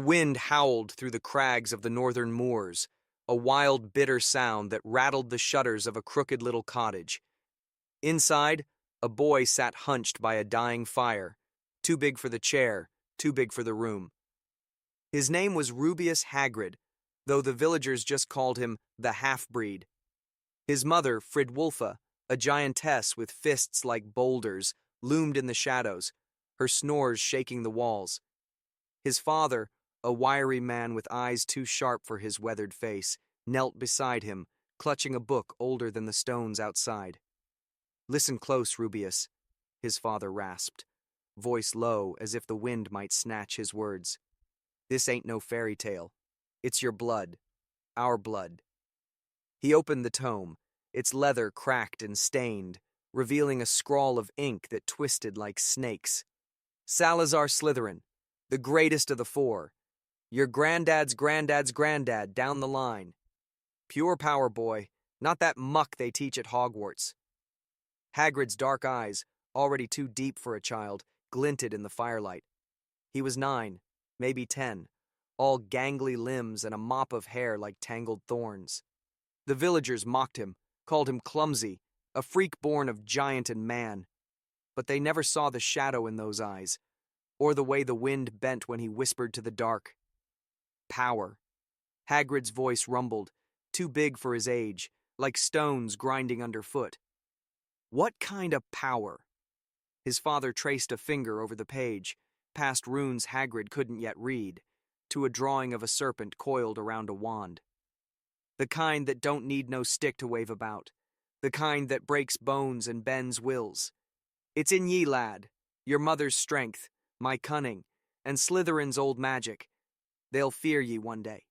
wind howled through the crags of the northern moors, a wild, bitter sound that rattled the shutters of a crooked little cottage. Inside, a boy sat hunched by a dying fire, too big for the chair, too big for the room. His name was Rubeus Hagrid, though the villagers just called him the half-breed. His mother, Fridwulfa, a giantess with fists like boulders, loomed in the shadows, her snores shaking the walls. His father, a wiry man with eyes too sharp for his weathered face, knelt beside him, clutching a book older than the stones outside. "Listen close, Rubeus," his father rasped, voice low as if the wind might snatch his words. "This ain't no fairy tale. It's your blood. Our blood." He opened the tome, its leather cracked and stained, revealing a scrawl of ink that twisted like snakes. "Salazar Slytherin, the greatest of the four. Your granddad's granddad's granddad down the line. Pure power, boy, not that muck they teach at Hogwarts." Hagrid's dark eyes, already too deep for a child, glinted in the firelight. He was 9, maybe 10, all gangly limbs and a mop of hair like tangled thorns. The villagers mocked him, called him clumsy, a freak born of giant and man. But they never saw the shadow in those eyes, or the way the wind bent when he whispered to the dark. Power. Hagrid's voice rumbled, too big for his age, like stones grinding underfoot. What kind of power? His father traced a finger over the page, past runes Hagrid couldn't yet read, to a drawing of a serpent coiled around a wand. The kind that don't need no stick to wave about, the kind that breaks bones and bends wills. "It's in ye, lad, your mother's strength, my cunning, and Slytherin's old magic. They'll fear ye one day."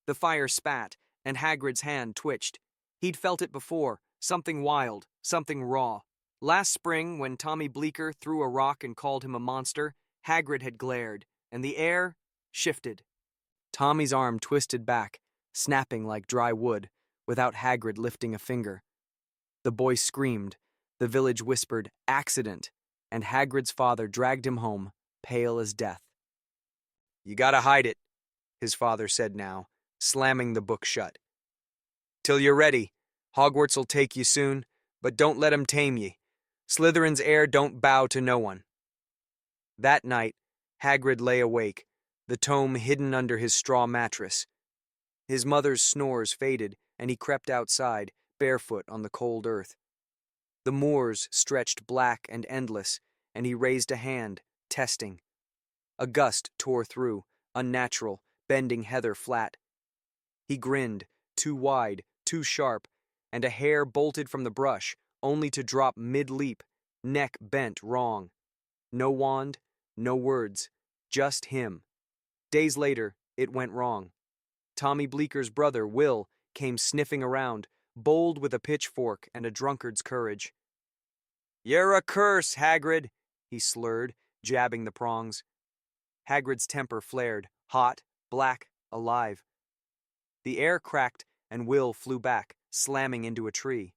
The fire spat, and Hagrid's hand twitched. He'd felt it before, something wild, something raw. Last spring, when Tommy Bleecker threw a rock and called him a monster, Hagrid had glared, and the air shifted. Tommy's arm twisted back, snapping like dry wood, without Hagrid lifting a finger. The boy screamed, the village whispered, "Accident," and Hagrid's father dragged him home, pale as death. "You gotta hide it," his father said now, slamming the book shut. "Till you're ready. Hogwarts'll take you soon, but don't let 'em tame ye. Slytherin's heir don't bow to no one." That night, Hagrid lay awake, the tome hidden under his straw mattress. His mother's snores faded, and he crept outside, barefoot on the cold earth. The moors stretched black and endless, and he raised a hand, testing. A gust tore through, unnatural, bending heather flat. He grinned, too wide, too sharp, and a hair bolted from the brush, only to drop mid-leap, neck bent wrong. No wand, no words, just him. Days later, it went wrong. Tommy Bleeker's brother, Will, came sniffing around, bold with a pitchfork and a drunkard's courage. "You're a curse, Hagrid," he slurred, jabbing the prongs. Hagrid's temper flared, hot, black, alive. The air cracked, and Will flew back, slamming into a tree.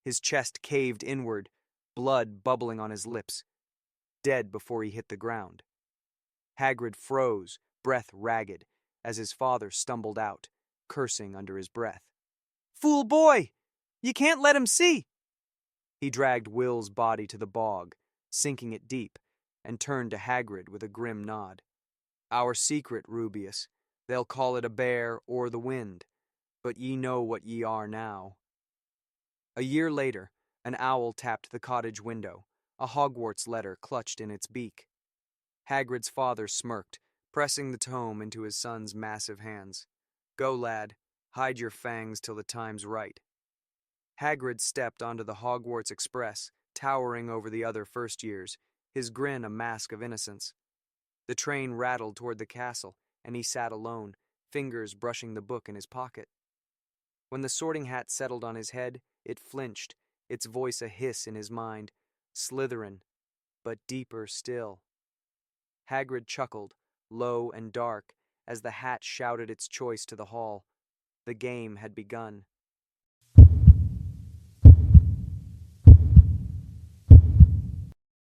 His chest caved inward, blood bubbling on his lips. Dead before he hit the ground. Hagrid froze, breath ragged, as his father stumbled out, cursing under his breath. "Fool boy! You can't let him see!" He dragged Will's body to the bog, sinking it deep, and turned to Hagrid with a grim nod. "Our secret, Rubeus. They'll call it a bear or the wind, but ye know what ye are now." A year later, an owl tapped the cottage window, a Hogwarts letter clutched in its beak. Hagrid's father smirked, pressing the tome into his son's massive hands. "Go, lad. Hide your fangs till the time's right." Hagrid stepped onto the Hogwarts Express, towering over the other first years, his grin a mask of innocence. The train rattled toward the castle, and he sat alone, fingers brushing the book in his pocket. When the sorting hat settled on his head, it flinched, its voice a hiss in his mind. Slytherin, but deeper still. Hagrid chuckled, low and dark, as the hat shouted its choice to the hall. The game had begun.